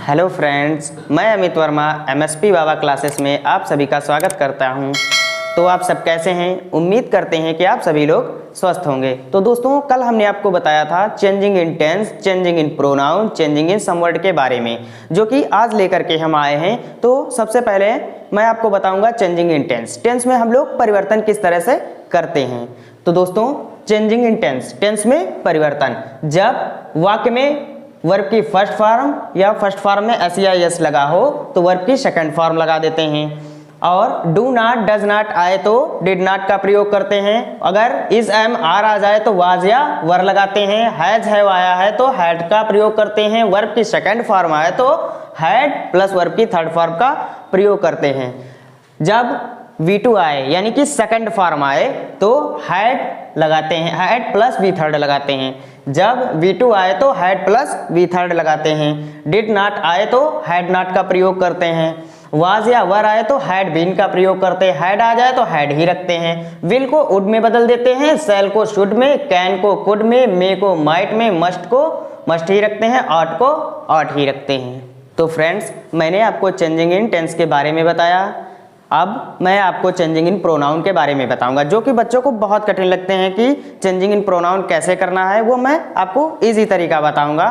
Hello friends, मैं Amit Verma MSP बाबा classes में आप सभी का स्वागत करता हूं। तो आप सब कैसे हैं? उम्मीद करते हैं कि आप सभी लोग स्वस्थ होंगे। तो दोस्तों, कल हमने आपको बताया था changing in tense, changing in pronoun, changing in some word के बारे में, जो कि आज लेकर के हम आए हैं। तो सबसे पहले मैं आपको बताऊंगा चेंजिंग इन टेंस। टेंस में हम लोग परिवर्तन किस तरह से करते हैं। तो दोस्तों, चेंजिंग इन टेंस, टेंस में परिवर्तन, जब वाक्य में वर्ब की फर्स्ट फॉर्म या फर्स्ट फॉर्म में एस या एस लगा हो तो वर्ब की सेकंड फॉर्म लगा देते हैं। और डू नॉट, डज नॉट आए तो डिड नॉट का प्रयोग करते हैं। अगर इज एम आर आ जाए तो वाज या वर लगाते हैं। हैज हैव आया है तो हैड का प्रयोग करते हैं। वर्ब की सेकंड फॉर्म आए तो हैड प्लस वर्ब की थर्ड फॉर्म का प्रयोग करते हैं। जब V2 आए यानी कि सेकंड फॉर्म आए तो हैड लगाते हैं, हैड प्लस वी थर्ड लगाते हैं। जब V2 आए तो हैड प्लस वी थर्ड लगाते हैं। डिड नॉट आए तो हैड नॉट का प्रयोग करते हैं। वाज या वर आए तो हैड बीन का प्रयोग करते हैं। हैड आ जाए तो हैड ही रखते हैं। विल को वुड में बदल देते हैं। शैल को शुड में, कैन को कुड में, मे को माइट में, मस्ट को मस्ट ही रखते हैं, ऑट को ऑट ही रखते हैं। तो फ्रेंड्स, मैंने आपको चेंजिंग इन टेंस के बारे में बताया। अब मैं आपको चेंजिंग इन प्रोनाउन के बारे में बताऊंगा, जो कि बच्चों को बहुत कठिन लगते हैं कि चेंजिंग इन प्रोनाउन कैसे करना है। वो मैं आपको इजी तरीका बताऊंगा।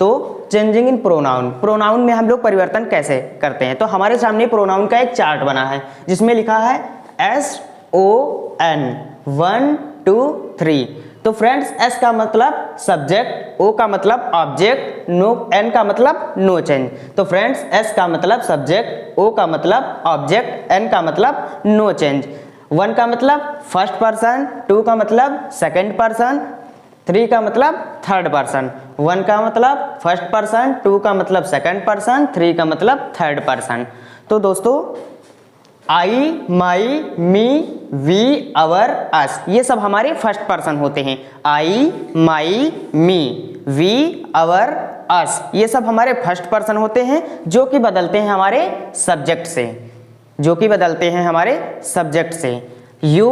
तो चेंजिंग इन प्रोनाउन, प्रोनाउन में हम लोग परिवर्तन कैसे करते हैं। तो हमारे सामने प्रोनाउन का एक चार्ट बना है जिसमें लिखा है SON 1 2 3। तो फ्रेंड्स, एस का मतलब सब्जेक्ट, ओ का मतलब ऑब्जेक्ट, नो एन का मतलब नो चेंज। तो फ्रेंड्स, एस का मतलब सब्जेक्ट, ओ का मतलब ऑब्जेक्ट, एन का मतलब नो चेंज। 1 का मतलब फर्स्ट पर्सन, 2 का मतलब सेकंड पर्सन, 3 का मतलब थर्ड पर्सन। 1 का मतलब फर्स्ट पर्सन, 2 का मतलब सेकंड पर्सन, 3 का मतलब थर्ड पर्सन। तो दोस्तों, आई, माई, मी, वी, अवर, अस, ये सब हमारे फर्स्ट पर्सन होते हैं। आई, माई, मी, वी, अवर, अस, ये सब हमारे फर्स्ट पर्सन होते हैं, जो कि बदलते हैं हमारे सब्जेक्ट से, जो कि बदलते हैं हमारे सब्जेक्ट से। यू,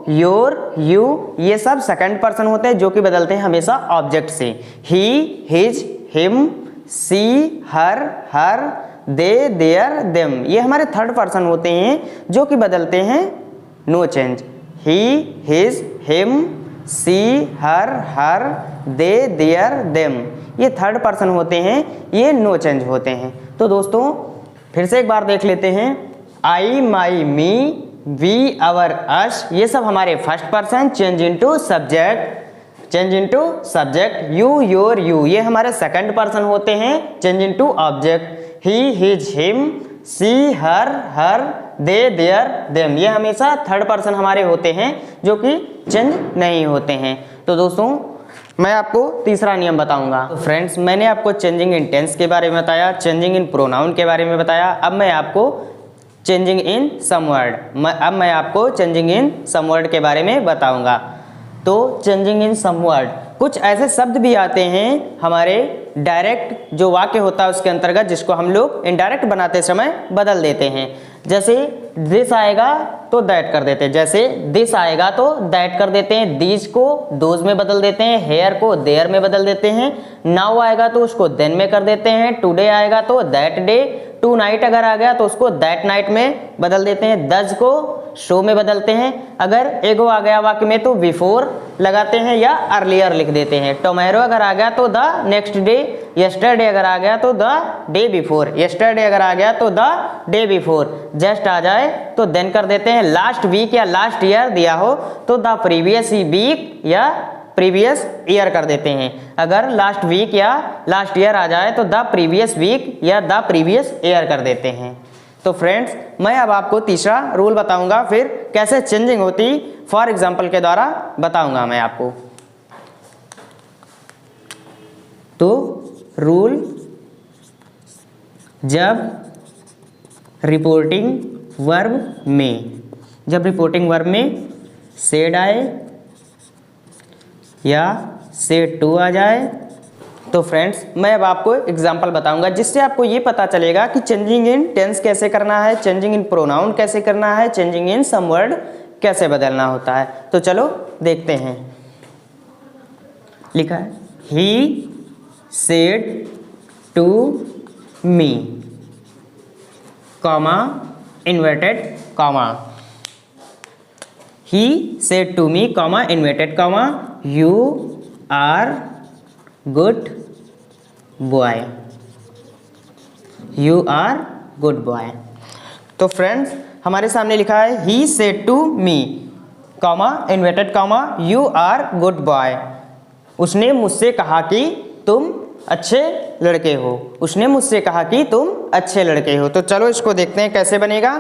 योर, यू, ये सब सेकंड पर्सन होते हैं, जो कि बदलते हैं हमेशा ऑब्जेक्ट से। He, his, him, she, her, her, they, their, them, ये हमारे थर्ड पर्सन होते हैं, जो कि बदलते हैं no change. He, his, him, she, her, her, they, their, them, ये थर्ड पर्सन होते हैं, ये नो चेंज होते हैं। तो दोस्तों, फिर से एक बार देख लेते हैं। आई, माई, मी, वी, अवर, अस, ये सब हमारे first person. Change into subject, change into subject. You, your, you, ये हमारे सेकंड पर्सन होते हैं। Change into object. He, his, him, she, her, her, they, their, them, ये हमेशा थर्ड पर्सन हमारे होते हैं, जो कि चेंज नहीं होते हैं। तो दोस्तों, मैं आपको तीसरा नियम बताऊंगा। तो फ्रेंड्स, मैंने आपको चेंजिंग इन टेंस के बारे में बताया, चेंजिंग इन प्रोनाउन के बारे में बताया। अब मैं आपको चेंजिंग इन सम वर्ड, अब मैं आपको चेंजिंग इन सम वर्ड के बारे में बताऊंगा। तो चेंजिंग इन सम वर्ड, कुछ ऐसे शब्द भी आते हैं हमारे डायरेक्ट जो वाक्य होता है उसके अंतर्गत, जिसको हम लोग इनडायरेक्ट बनाते समय बदल देते हैं। जैसे दिस आएगा तो दैट कर देते हैं, जैसे दिस आएगा तो दैट कर देते हैं। दीज को दोज में बदल देते हैं। हेयर को देयर में बदल देते हैं। नाउ आएगा तो उसको देन में कर देते हैं। टुडे आएगा तो दैट डे। टू नाइट अगर आ गया तो उसको दैट नाइट में बदल देते हैं। दज को शो में बदलते हैं। अगर एगो आ गया वाक्य में तो बिफोर लगाते हैं या अर्लियर लिख देते हैं। टोमेरो अगर आ गया तो द नेक्स्ट डे। यस्टरडे अगर आ गया तो द डे बिफोर। यस्टरडे अगर आ गया तो द डे बिफोर। जस्ट आ जाए तो देन कर देते हैं। लास्ट वीक या लास्ट ईयर दिया हो तो द प्रीवियस वीक या प्रीवियस ईयर कर देते हैं। अगर लास्ट वीक या लास्ट ईयर आ जाए तो द प्रीवियस वीक या द प्रीवियस ईयर कर देते हैं। तो फ्रेंड्स, मैं अब आपको तीसरा रूल बताऊंगा, फिर कैसे चेंजिंग होती फॉर एग्जांपल के द्वारा बताऊंगा मैं आपको। तो रूल, जब रिपोर्टिंग वर्ब में, जब रिपोर्टिंग वर्ब में सेड आए या सेड टू आ जाए, तो फ्रेंड्स, मैं अब आपको एग्जांपल बताऊंगा, जिससे आपको ये पता चलेगा कि चेंजिंग इन टेंस कैसे करना है, चेंजिंग इन प्रोनाउन कैसे करना है, चेंजिंग इन सम वर्ड कैसे बदलना होता है। तो चलो देखते हैं। लिखा है, he said to me, comma inverted comma, he said to me, comma inverted comma, you are good boy, you are good boy। तो फ्रेंड्स हमारे सामने लिखा है he said to me, comma inverted comma, you are good boy। उसने मुझसे कहा कि तुम अच्छे लड़के हो, उसने मुझसे कहा कि तुम अच्छे लड़के हो। तो चलो इसको देखते हैं कैसे बनेगा।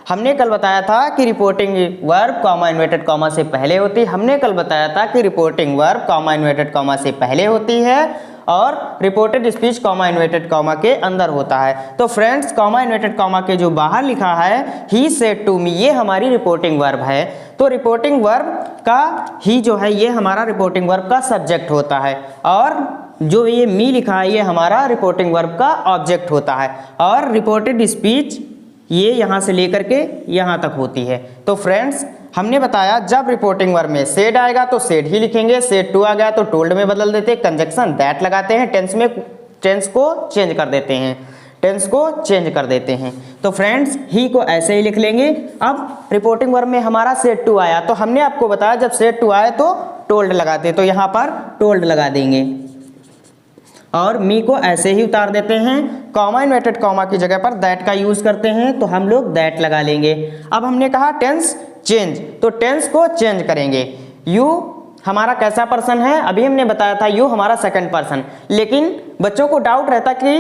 हमने कल बताया था कि reporting verb comma inverted comma से पहले होती, हमने कल बताया था कि reporting verb comma inverted comma से पहले होती है और reported speech comma inverted comma के अंदर होता है। तो फ्रेंड्स कॉमा इन्वर्टेड कॉमा के जो बाहर लिखा है ही सेड टू मी, ये हमारी रिपोर्टिंग वर्ब है। तो रिपोर्टिंग वर्ब का ही जो है ये हमारा रिपोर्टिंग वर्ब का सब्जेक्ट होता है और जो ये मी लिखा है ये हमारा रिपोर्टिंग वर्ब का ऑब्जेक्ट होता है और रिपोर्टेड स्पीच ये यहाँ से लेकर के यहाँ तक होती है। तो फ्रेंड्स हमने बताया जब रिपोर्टिंग वर्ब में सेड आएगा तो सेड ही लिखेंगे, सेड टू आ गया तो टोल्ड में बदल देते हैं, कंजक्शन दैट लगाते हैं, टेंस में टेंस को चेंज कर देते हैं, टेंस को चेंज कर देते हैं। तो फ्रेंड्स ही को ऐसे ही लिख लेंगे। अब रिपोर्टिंग वर्ब में हमारा सेड टू आया तो हमने आपको बताया जब सेड टू आए तो टोल्ड लगाते हैं, तो यहाँ पर टोल्ड लगा देंगे और मी को ऐसे ही उतार देते हैं। कॉमा इन्वर्टेड कॉमा की जगह पर दैट का यूज करते हैं तो हम लोग दैट लगा लेंगे। अब हमने कहा टेंस चेंज, तो टेंस को चेंज करेंगे। यू हमारा कैसा पर्सन है, अभी हमने बताया था यू हमारा सेकंड पर्सन, लेकिन बच्चों को डाउट रहता कि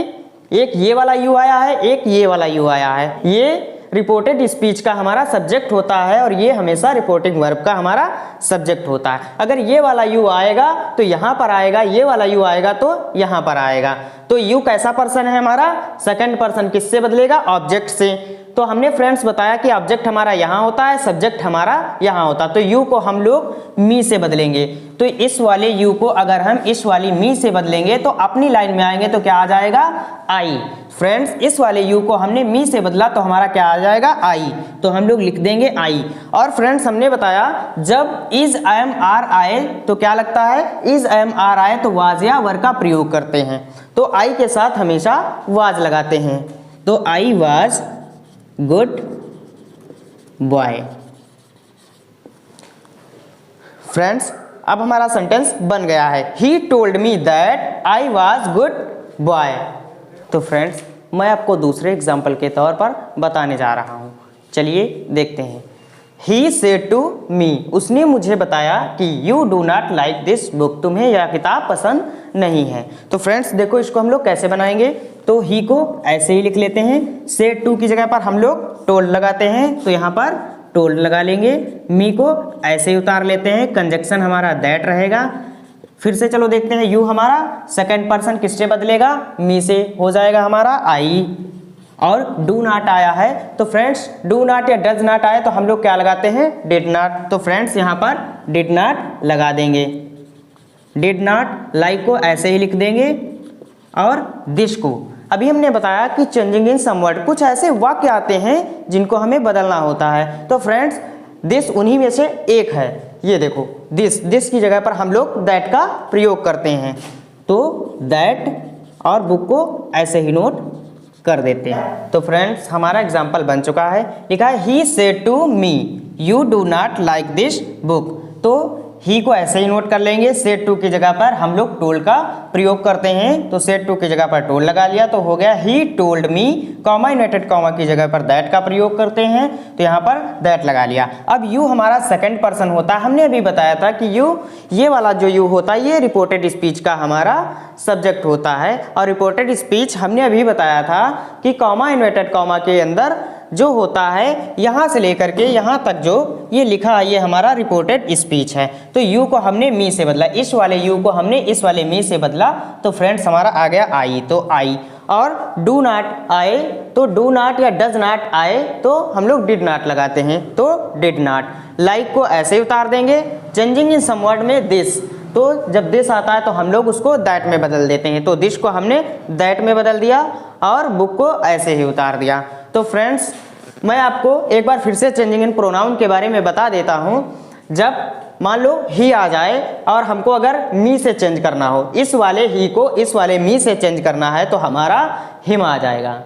एक ये वाला यू आया है एक ये वाला यू आया है। ये रिपोर्टेड स्पीच का हमारा सब्जेक्ट होता है और ये हमेशा रिपोर्टिंग वर्ब का हमारा सब्जेक्ट होता है। अगर ये वाला यू आएगा तो यहाँ पर आएगा, ये वाला यू आएगा तो यहाँ पर आएगा। तो यू कैसा पर्सन है हमारा, सेकंड पर्सन। किससे बदलेगा, ऑब्जेक्ट से। तो हमने फ्रेंड्स बताया कि ऑब्जेक्ट हमारा यहाँ होता है, सब्जेक्ट हमारा यहाँ होता है। तो यू को हम लोग मी से बदलेंगे। तो इस वाले यू को अगर हम इस वाली मी से बदलेंगे तो अपनी लाइन में आएंगे तो क्या आ जाएगा, आई। फ्रेंड्स इस वाले यू को हमने मी से बदला तो हमारा क्या आ जाएगा, आई। तो हम लोग लिख देंगे आई। और फ्रेंड्स हमने बताया जब इज एम आर आए तो क्या लगता है, इज एम आर आए तो वाज या वर का प्रयोग करते हैं। तो आई के साथ हमेशा वाज लगाते हैं। तो I was good boy. Friends अब हमारा सेंटेंस बन गया है, he told me that I was good boy. तो फ्रेंड्स मैं आपको दूसरे एग्जाम्पल के तौर पर बताने जा रहा हूँ, चलिए देखते हैं। ही सेड टू मी, उसने मुझे बताया कि you do not like this book, तुम्हें यह किताब पसंद नहीं है। तो फ्रेंड्स देखो इसको हम लोग कैसे बनाएंगे। तो ही को ऐसे ही लिख लेते हैं, सेड टू की जगह पर हम लोग टोल्ड लगाते हैं तो यहाँ पर टोल्ड लगा लेंगे। मी को ऐसे ही उतार लेते हैं, कंजक्शन हमारा दैट रहेगा। फिर से चलो देखते हैं, यू हमारा सेकंड पर्सन किससे बदलेगा, मी से हो जाएगा हमारा आई। और डू नॉट आया है तो फ्रेंड्स डू नॉट या डज नॉट आए तो हम लोग क्या लगाते हैं, डिड नॉट। तो फ्रेंड्स यहाँ पर डिड नॉट लगा देंगे। डिड नॉट लाइक को ऐसे ही लिख देंगे। और दिस को अभी हमने बताया कि चेंजिंग इन समवर्ड, कुछ ऐसे वाक्य आते हैं जिनको हमें बदलना होता है। तो फ्रेंड्स दिस उन्हीं में से एक है। ये देखो दिस की जगह पर हम लोग दैट का प्रयोग करते हैं। तो दैट और बुक को ऐसे ही नोट कर देते हैं। तो फ्रेंड्स हमारा एग्जाम्पल बन चुका है, लिखा है he said to me you do not like this book. तो ही को ऐसे ही नोट कर लेंगे। सेड टू की जगह पर हम लोग टोल्ड का प्रयोग करते हैं तो सेड टू की जगह पर टोल्ड लगा लिया तो हो गया he told me. Comma inverted comma की जगह पर दैट का प्रयोग करते हैं तो यहाँ पर दैट लगा लिया। अब यू हमारा सेकंड पर्सन होता है। हमने अभी बताया था कि यू, ये वाला जो यू होता है ये रिपोर्टेड स्पीच का हमारा सब्जेक्ट होता है। और रिपोर्टेड स्पीच हमने अभी बताया था कि कॉमा इन्वर्टेड कॉमा के अंदर जो होता है यहाँ से लेकर के यहाँ तक जो ये लिखा है ये हमारा रिपोर्टेड स्पीच है। तो यू को हमने मी से बदला, इस वाले यू को हमने इस वाले मी से बदला तो फ्रेंड्स हमारा आ गया आई। तो आई। और डू नॉट आए तो डू नॉट या डज नॉट आए तो हम लोग डिड नॉट लगाते हैं तो डिड नॉट। लाइक को ऐसे ही उतार देंगे। चेंजिंग इन समवर्ड में दिस, तो जब दिस आता है तो हम लोग उसको दैट में बदल देते हैं। तो दिस को हमने दैट में बदल दिया और बुक को ऐसे ही उतार दिया। तो फ्रेंड्स मैं आपको एक बार फिर से चेंजिंग इन प्रोनाउन के बारे में बता देता हूँ। जब मान लो ही आ जाए और हमको अगर मी से चेंज करना हो, इस वाले ही को इस वाले मी से चेंज करना है तो हमारा हिम आ जाएगा।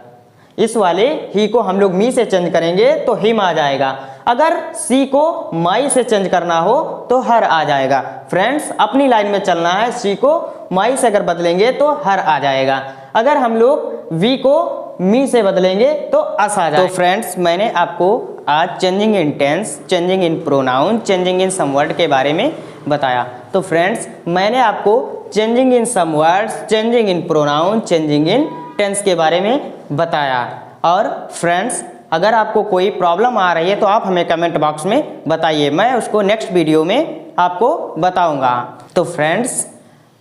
इस वाले ही को हम लोग मी से चेंज करेंगे तो हिम आ जाएगा। अगर सी को माई से चेंज करना हो तो हर आ जाएगा। फ्रेंड्स अपनी लाइन में चलना है, सी को माई से अगर बदलेंगे तो हर आ जाएगा। अगर हम लोग वी को मी से बदलेंगे तो अस आ जाएगा। तो फ्रेंड्स मैंने आपको आज changing in tense, changing in pronoun, changing in some word के बारे में बताया। तो फ्रेंड्स मैंने आपको changing in some words, changing in pronoun, changing in tense के बारे में बताया। और फ्रेंड्स अगर आपको कोई प्रॉब्लम आ रही है तो आप हमें कमेंट बॉक्स में बताइए, मैं उसको नेक्स्ट वीडियो में आपको बताऊंगा। तो फ्रेंड्स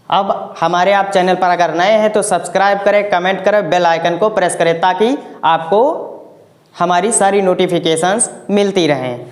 अब हमारे आप चैनल पर अगर नए हैं तो सब्सक्राइब करें, कमेंट करें, बेल आइकन को प्रेस करें ताकि आपको हमारी सारी नोटिफिकेशंस मिलती रहें।